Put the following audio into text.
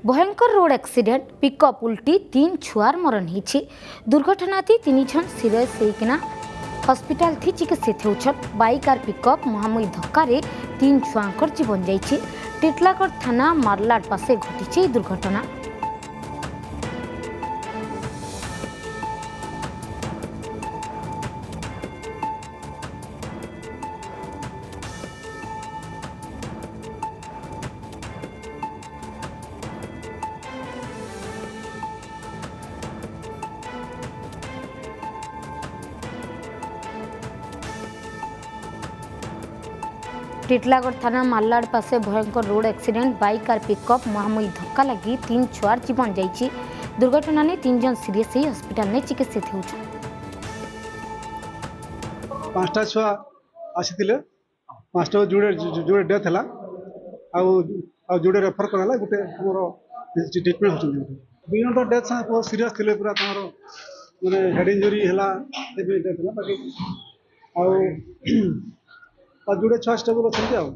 भयंकर road accident pickup उल्टी 3 छुआर मरण होती। दुर्घटना थी 3 जन सीरियस होना हस्पिटाल थी चिकित्सित होछन। बाइक और पिकअप मुहांमुही धक्का 3 छुआंकर जीवन जाइए। टिटलागढ़ थाना मारलाड पासे घटी दुर्घटना। टिटलागढ़ थाना मारलाड पासे भयंकर रोड एक्सीडेंट बाइक और पिकअप मुहांमुही धक्का लगी 3 छुआर जीवन जाइए। दुर्घटना ने 3 जन सीरियस ही हस्पिटाल में चिकित्सित होछन। 5टा छुआ आसीथिले 5टा जुड़े जुड़े डेथ हला आ जुड़े रेफर कराला गुटे हमरो ट्रीटमेंट होछन। बिना तो डेथ सा बहुत सीरियस थिले पूरा तमरो माने हेड इंजरी हला एबे डेथ हला बाकी आ जुड़े छुआ स्टेबल होछन।